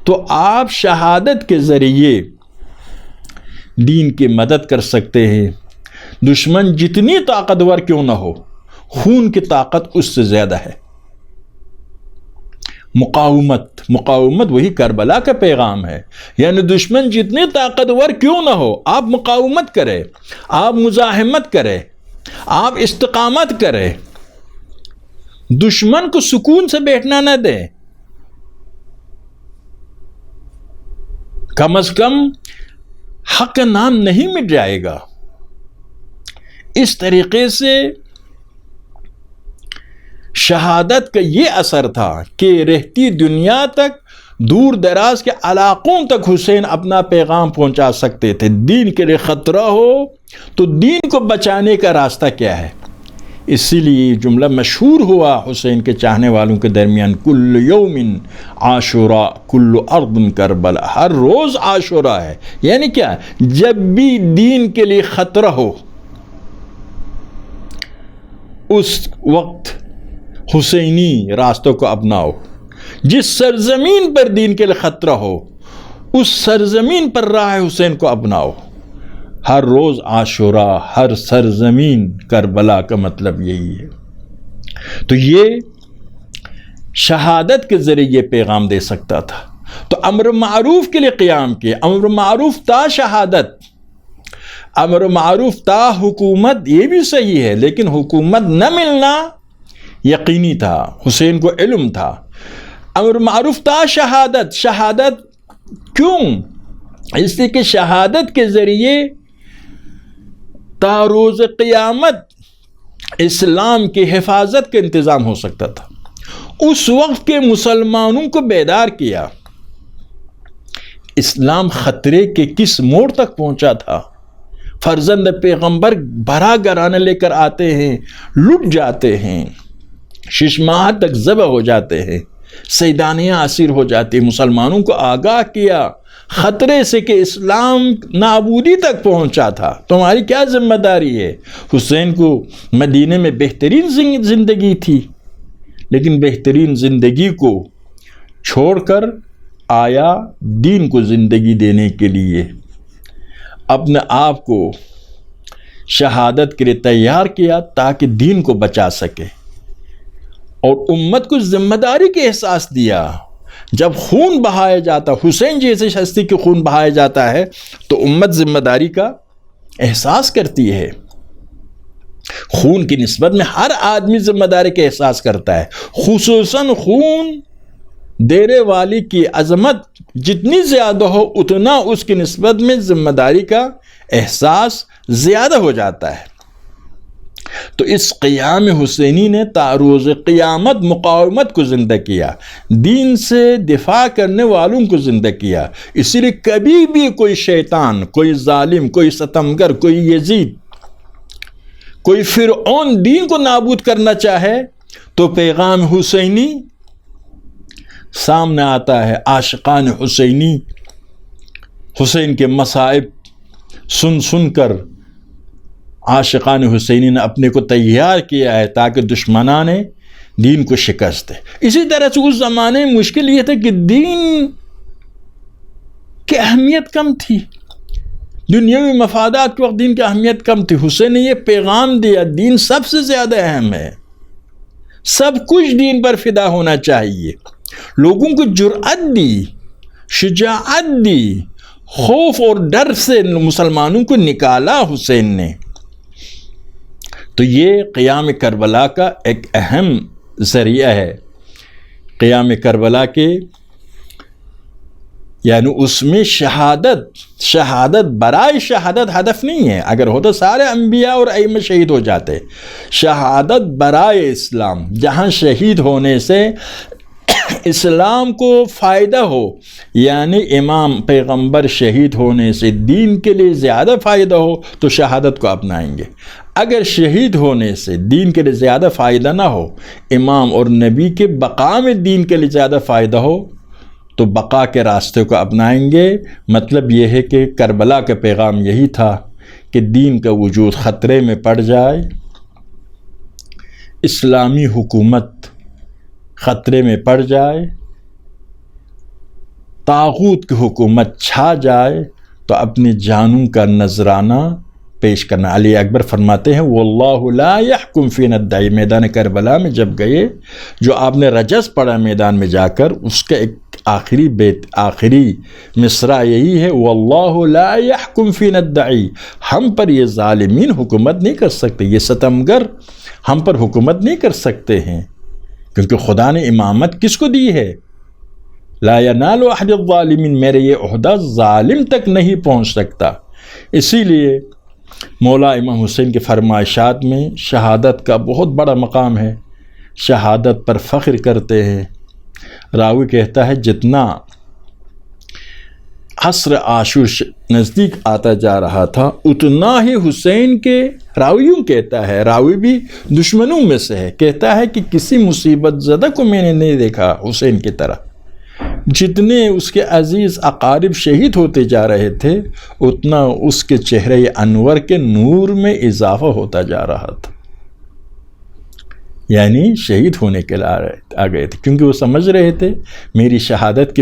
تو آپ شہادت کے ذریعے دین کی مدد کر سکتے ہیں۔ دشمن جتنی طاقتور کیوں نہ ہو، خون کی طاقت اس سے زیادہ ہے۔ مقاومت وہی کربلا کا پیغام ہے، یعنی دشمن جتنی طاقتور کیوں نہ ہو، آپ مقاومت کریں، آپ مزاحمت کریں، آپ استقامت کریں، دشمن کو سکون سے بیٹھنا نہ دیں، کم از کم حق کا نام نہیں مٹ جائے گا۔ اس طریقے سے شہادت کا یہ اثر تھا کہ رہتی دنیا تک، دور دراز کے علاقوں تک حسین اپنا پیغام پہنچا سکتے تھے۔ دین کے لیے خطرہ ہو تو دین کو بچانے کا راستہ کیا ہے، اسی لیے جملہ مشہور ہوا حسین کے چاہنے والوں کے درمیان، کل یوم عاشوراء کل ارض کربلا، ہر روز عاشوراء ہے۔ یعنی کیا؟ جب بھی دین کے لیے خطرہ ہو اس وقت حسینی راستوں کو اپناؤ، جس سرزمین پر دین کے لیے خطرہ ہو اس سرزمین پر راہ حسین کو اپناؤ۔ ہر روز عاشوراء، ہر سرزمین کربلا کا مطلب یہی ہے۔ تو یہ شہادت کے ذریعے یہ پیغام دے سکتا تھا۔ تو امر معروف کے لیے قیام کیا، امر معروف تا شہادت، امر معروف تا حکومت، یہ بھی صحیح ہے، لیکن حکومت نہ ملنا یقینی تھا، حسین کو علم تھا۔ امر معروف تا شہادت، شہادت کیوں؟ اس لیے کہ شہادت کے ذریعے تا روز قیامت اسلام کی حفاظت کا انتظام ہو سکتا تھا۔ اس وقت کے مسلمانوں کو بیدار کیا، اسلام خطرے کے کس موڑ تک پہنچا تھا۔ فرزند پیغمبر بھرا گھرانہ لے کر آتے ہیں، لٹ جاتے ہیں، 6 ماہ تک ذبح ہو جاتے ہیں، سیدانیاں اسیر ہو جاتی ہیں۔ مسلمانوں کو آگاہ کیا خطرے سے کہ اسلام نابودی تک پہنچا تھا، تمہاری کیا ذمہ داری ہے۔ حسین کو مدینے میں بہترین زندگی تھی، لیکن بہترین زندگی کو چھوڑ کر آیا دین کو زندگی دینے کے لیے، اپنے آپ کو شہادت کے لیے تیار کیا تاکہ دین کو بچا سکے، اور امت کو ذمہ داری کا احساس دیا۔ جب خون بہایا جاتا، حسین جیسے ہستی کے خون بہایا جاتا ہے تو امت ذمہ داری کا احساس کرتی ہے۔ خون کی نسبت میں ہر آدمی ذمہ داری کا احساس کرتا ہے، خصوصاً خون دینے والی کی عظمت جتنی زیادہ ہو اتنا اس کی نسبت میں ذمہ داری کا احساس زیادہ ہو جاتا ہے۔ تو اس قیام حسینی نے تعروض قیامت مقاومت کو زندہ کیا، دین سے دفاع کرنے والوں کو زندہ کیا۔ اسی لیے کبھی بھی کوئی شیطان، کوئی ظالم، کوئی ستمگر، کوئی یزید، کوئی فرعون دین کو نابود کرنا چاہے تو پیغام حسینی سامنے آتا ہے۔ عاشقان حسینی حسین کے مصائب سن سن کر عاشقان حسینی نے اپنے کو تیار کیا ہے تاکہ دشمنان دین کو شکست دے۔ اسی طرح سے اس زمانے میں مشکل یہ تھا کہ دین کی اہمیت کم تھی، دنیاوی مفادات کے وقت دین کی اہمیت کم تھی۔ حسین نے یہ پیغام دیا دین سب سے زیادہ اہم ہے، سب کچھ دین پر فدا ہونا چاہیے۔ لوگوں کو جرأت دی، شجاعت دی، خوف اور ڈر سے مسلمانوں کو نکالا حسین نے۔ تو یہ قیام کربلا کا ایک اہم ذریعہ ہے۔ قیام کربلا کے یعنی اس میں شہادت برائے شہادت ہدف نہیں ہے، اگر ہوتا سارے انبیاء اور ائمہ شہید ہو جاتے۔ شہادت برائے اسلام، جہاں شہید ہونے سے اسلام کو فائدہ ہو، یعنی امام پیغمبر شہید ہونے سے دین کے لیے زیادہ فائدہ ہو تو شہادت کو اپنائیں گے۔ اگر شہید ہونے سے دین کے لیے زیادہ فائدہ نہ ہو، امام اور نبی کے بقا میں دین کے لیے زیادہ فائدہ ہو تو بقا کے راستے کو اپنائیں گے۔ مطلب یہ ہے کہ کربلا کا پیغام یہی تھا کہ دین کا وجود خطرے میں پڑ جائے، اسلامی حکومت خطرے میں پڑ جائے، طاغوت کی حکومت چھا جائے تو اپنی جانوں کا نذرانہ پیش کرنا۔ علی اکبر فرماتے ہیں واللہ لا یحکم فینا الدعی، میدان کربلا میں جب گئے، جو آپ نے رجز پڑھا میدان میں جا کر، اس کا ایک آخری مصرع یہی ہے واللہ لا یحکم فینا الدعی، ہم پر یہ ظالمین حکومت نہیں کر سکتے، یہ ستمگر ہم پر حکومت نہیں کر سکتے ہیں، کیونکہ خدا نے امامت کس کو دی ہے؟ لا ینال احد الظالمین، میرے یہ عہدہ ظالم تک نہیں پہنچ سکتا۔ اسی لیے مولا امام حسین کے فرمائشات میں شہادت کا بہت بڑا مقام ہے، شہادت پر فخر کرتے ہیں۔ راوی کہتا ہے جتنا عصر عاشور نزدیک آتا جا رہا تھا، اتنا ہی حسین کے راویوں کہتا ہے، راوی بھی دشمنوں میں سے ہے، کہتا ہے کہ کسی مصیبت زدہ کو میں نے نہیں دیکھا حسین کی طرح۔ جتنے اس کے عزیز اقارب شہید ہوتے جا رہے تھے، اتنا اس کے چہرے انور کے نور میں اضافہ ہوتا جا رہا تھا، یعنی شہید ہونے کے لیے آ گئے تھے، کیونکہ وہ سمجھ رہے تھے میری شہادت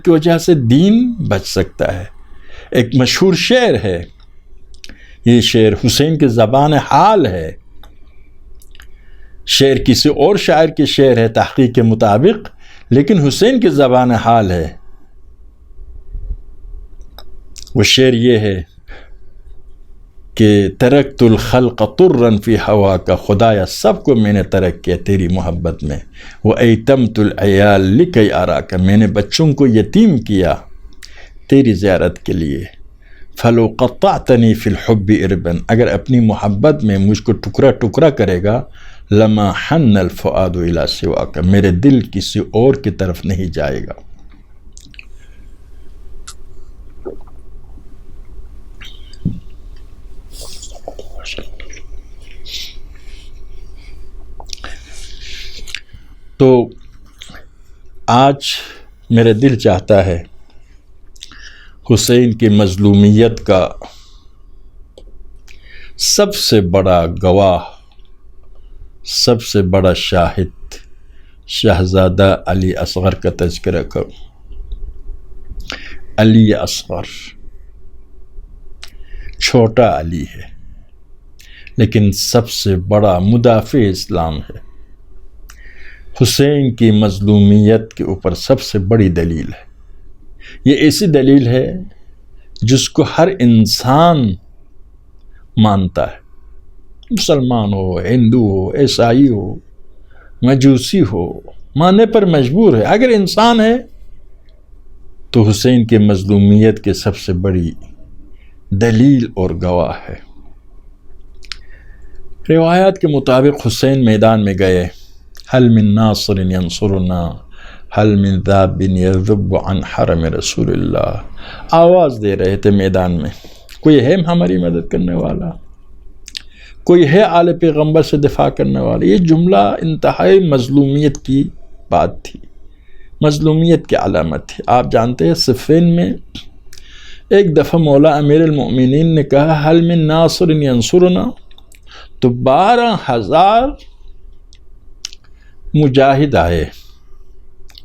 کی وجہ سے دین بچ سکتا ہے۔ ایک مشہور شعر ہے، یہ شعر حسین کی زبان حال ہے، شعر کسی اور شاعر کی شعر ہے تحقیق کے مطابق، لیکن حسین کی زبان حال ہے۔ وہ شعر یہ ہے کہ ترکت الخلق طرا فی ہوا کا، خدایا سب کو میں نے ترک کیا تیری محبت میں، وایتمت العیال لکی اراک، میں نے بچوں کو یتیم کیا تیری زیارت کے لیے، فلو قطعتنی فی الحب اربا، اگر اپنی محبت میں مجھ کو ٹکڑا ٹکڑا کرے گا، لما حن الفؤاد الی سواک، میرے دل کسی اور کی طرف نہیں جائے گا۔ تو آج میرا دل چاہتا ہے حسین کی مظلومیت کا سب سے بڑا گواہ، سب سے بڑا شاہد شہزادہ علی اصغر کا تذکرہ کروں۔ علی اصغر چھوٹا علی ہے، لیکن سب سے بڑا مدافع اسلام ہے۔ حسین کی مظلومیت کے اوپر سب سے بڑی دلیل ہے، یہ ایسی دلیل ہے جس کو ہر انسان مانتا ہے، مسلمان ہو، ہندو ہو، عیسائی ہو، مجوسی ہو، ماننے پر مجبور ہے۔ اگر انسان ہے تو حسین کی مظلومیت کے سب سے بڑی دلیل اور گواہ ہے۔ روایات کے مطابق حسین میدان میں گئے، حل من ناصر ینصرنا حل من ذاب یذب عن حرم رسول اللہ، آواز دے رہے تھے میدان میں، کوئی ہے ہماری مدد کرنے والا، کوئی ہے آل پیغمبر سے دفاع کرنے والا۔ یہ جملہ انتہائی مظلومیت کی بات تھی، مظلومیت کی علامت تھی۔ آپ جانتے ہیں صفین میں ایک دفعہ مولا امیر المؤمنین نے کہا حل من ناصر ینصرنا، تو 12,000 مجاہد آئے،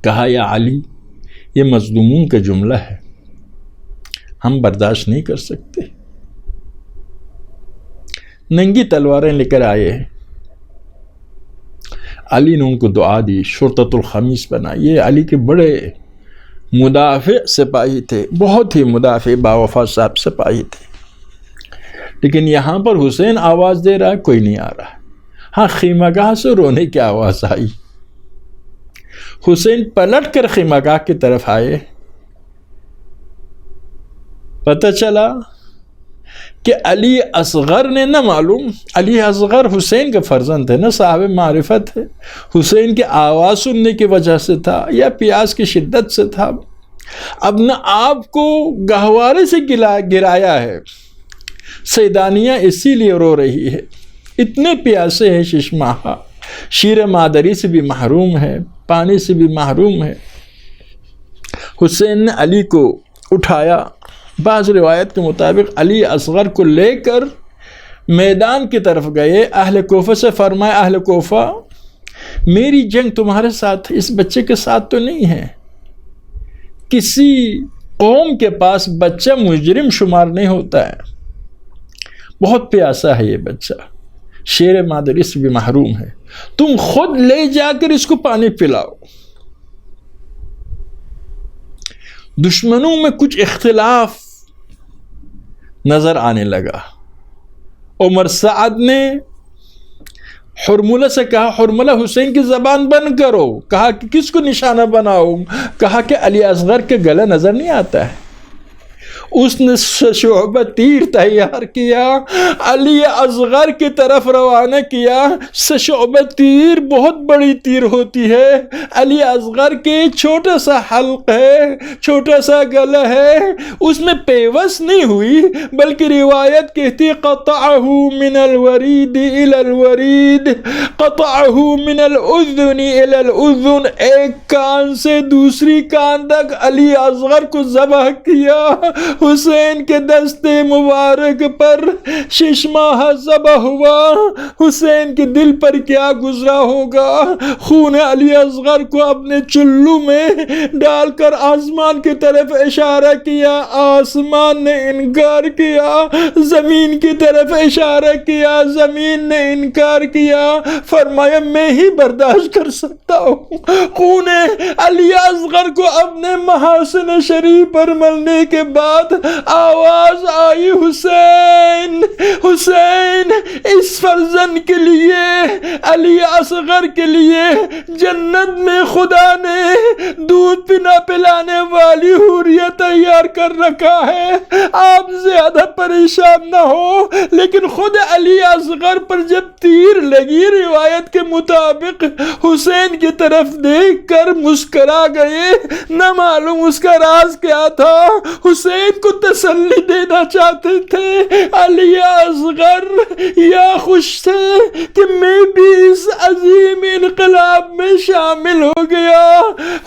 کہا یا علی یہ مظلوموں کا جملہ ہے، ہم برداشت نہیں کر سکتے۔ ننگی تلواریں لے کر آئے، علی نے ان کو دعا دی، شرطۃ الخمیس بنائی۔ یہ علی کے بڑے مدافع سپاہی تھے، بہت ہی مدافع باوفا صاحب سپاہی تھے، لیکن یہاں پر حسین آواز دے رہا ہے، کوئی نہیں آ رہا۔ ہاں خیمہ گاہ سے رونے کی آواز آئی، حسین پلٹ کر خیمہ گاہ کی طرف آئے، پتہ چلا کہ علی اصغر نے نہ معلوم، علی اصغر حسین کا فرزند ہے، نہ صاحب معرفت ہے، حسین کی آواز سننے کی وجہ سے تھا یا پیاس کی شدت سے تھا، اب نہ آپ کو گہوارے سے گرایا ہے، سیدانیہ اسی لیے رو رہی ہے، اتنے پیاسے ہیں ششماہا، شیر مادری سے بھی محروم ہے، پانی سے بھی محروم ہے۔ حسین نے علی کو اٹھایا، بعض روایت کے مطابق علی اصغر کو لے کر میدان کی طرف گئے، اہل کوفہ سے فرمایا اہل کوفہ میری جنگ تمہارے ساتھ اس بچے کے ساتھ تو نہیں ہے، کسی قوم کے پاس بچہ مجرم شمار نہیں ہوتا ہے، بہت پیاسا ہے یہ بچہ، شیر مادری سے بھی محروم ہے، تم خود لے جا کر اس کو پانی پلاؤ۔ دشمنوں میں کچھ اختلاف نظر آنے لگا، عمر سعد نے حرملہ سے کہا حرملہ حسین کی زبان بند کرو، کہا کہ کس کو نشانہ بناؤ، کہا کہ علی اصغر کے گلے نظر نہیں آتا ہے۔ اس نے شعبہ تیر تیار کیا، علی اصغر کی طرف روانہ کیا۔ شعبہ تیر بہت بڑی تیر ہوتی ہے، علی اصغر کے چھوٹا سا حلق ہے، چھوٹا سا گلا ہے، اس میں پیوست نہیں ہوئی، بلکہ روایت کہتی قطعہ من الورید الى الورید، قطعہ من الاذن الى الاذن، ایک کان سے دوسری کان تک علی اصغر کو ذبح کیا۔ حسین کے دست مبارک پر 6 ماہ ذبح ہوا۔ حسین کے دل پر کیا گزرا ہوگا؟ خون علی اصغر کو اپنے چلو میں ڈال کر آسمان کی طرف اشارہ کیا، آسمان نے انکار کیا، زمین کی طرف اشارہ کیا، زمین نے انکار کیا، فرمایا میں ہی برداشت کر سکتا ہوں۔ خون علی اصغر کو اپنے محاسن شریف پر ملنے کے بعد آواز آئی، حسین حسین، اس فرزند کے لیے، علی اصغر کے لیے جنت میں خدا نے دودھ پلانے والی حوریہ تیار کر رکھا ہے، آپ زیادہ پریشان نہ ہو۔ لیکن خود علی اصغر پر جب تیر لگی، روایت کے مطابق حسین کی طرف دیکھ کر مسکرا گئے، نہ معلوم اس کا راز کیا تھا، حسین کو تسلی دینا چاہتے تھے۔ علی اصغر یا خوش تھے کہ میں بھی اس عظیم انقلاب میں شامل ہو گیا۔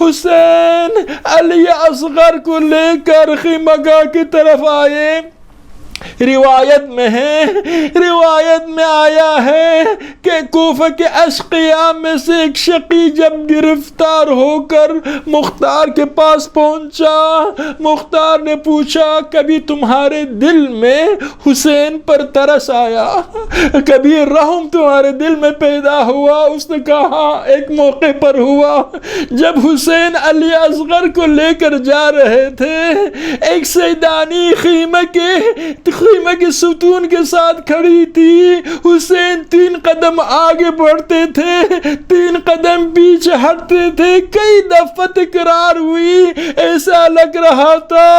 حسین علی اصغر کو لے کر خیمگاہ کی طرف آئے۔ روایت میں آیا ہے کہ کوفہ کے اشقیاء میں سے ایک شقی جب گرفتار ہو کر مختار کے پاس پہنچا، مختار نے پوچھا کبھی تمہارے دل میں حسین پر ترس آیا، کبھی رحم تمہارے دل میں پیدا ہوا؟ اس نے کہا ہاں، ایک موقع پر ہوا جب حسین علی اصغر کو لے کر جا رہے تھے، ایک سیدانی خیمہ کے ستون کے ساتھ کھڑی تھی، حسین 3 قدم آگے بڑھتے تھے، 3 قدم پیچھے ہٹتے تھے، کئی دفعہ تکرار ہوئی، ایسا لگ رہا تھا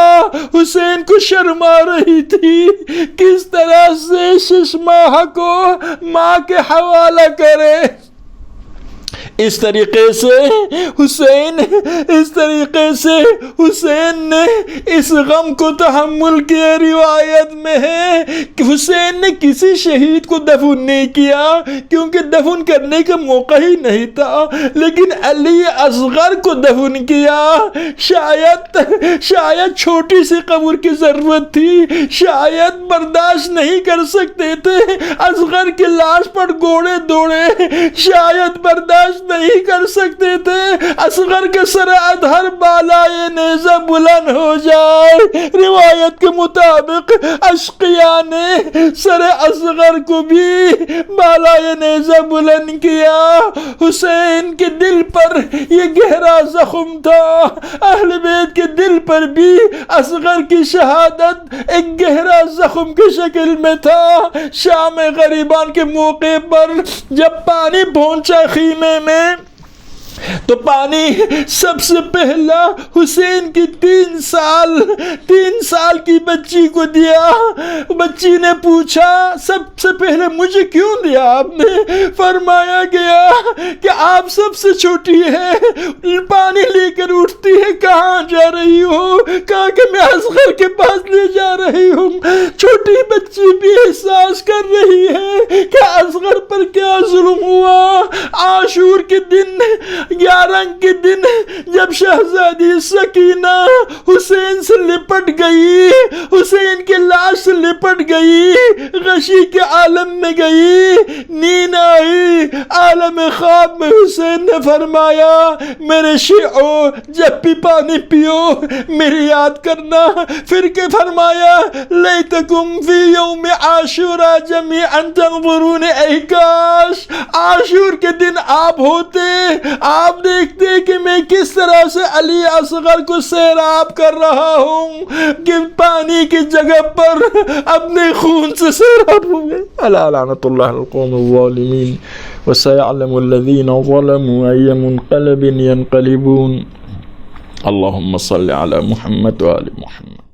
حسین کو شرم آ رہی تھی، کس طرح سے 6 ماہ کو ماں کے حوالہ کرے۔ اس طریقے سے حسین نے اس غم کو تحمل کیا۔ روایت میں ہے کہ حسین نے کسی شہید کو دفن نہیں کیا کیونکہ دفن کرنے کا موقع ہی نہیں تھا، لیکن علی اصغر کو دفن کیا۔ شاید چھوٹی سی قبر کی ضرورت تھی، شاید برداشت نہیں کر سکتے تھے اصغر کی لاش پر گھوڑے دوڑے، شاید برداشت نہیں کر سکتے تھے اصغر کے سر ادھر بالائے نیزہ بلند ہو جائے۔ روایت کے مطابق اشقیاء نے سر اصغر کو بھی بالائے نیزہ بلند کیا۔ حسین کے دل پر یہ گہرا زخم تھا، اہل بیت کے دل پر بھی اصغر کی شہادت ایک گہرا زخم کی شکل میں تھا۔ شام غریبان کے موقع پر جب پانی پہنچا خیمے میں تو پانی سب سے پہلا حسین کی 3 سال کی بچی کو دیا۔ بچی نے پوچھا سب سے پہلے مجھے کیوں دیا آپ نے؟ فرمایا گیا کہ آپ سب سے چھوٹی ہے، پانی لے کر اٹھتی ہے، کہاں جا رہی ہو؟ کہا کہ میں اصغر کے پاس لے جا رہی ہوں۔ چھوٹی بچی بھی احساس کر رہی ہے کہ اصغر پر کیا ظلم ہوا۔ عاشور کے دن 11 کے دن جب شہزادی سکینہ حسین سے لپٹ گئی، حسین کے لاش سے لپٹ گئی، غشی کے عالم میں گئی، نیند آئی، عالم خواب میں حسین نے فرمایا میرے شیعو جب بھی پانی پیو میری یاد کرنا۔ پھر کہ فرمایا لیتکم فی یوم عاشورا جمیعا تنظرون، اے کاش عاشور کے دن آپ ہوتے، آپ دیکھتے کہ میں کس طرح سے علی اصغر کو سیراب کر رہا ہوں کہ پانی کی جگہ پر اپنے خون سے سیراب ہوئے۔ الا لعنت اللہ القوم الظالمین وسيعلم الذين ظلموا أي منقلب ينقلبون۔ اللهم صل على محمد وآل محمد۔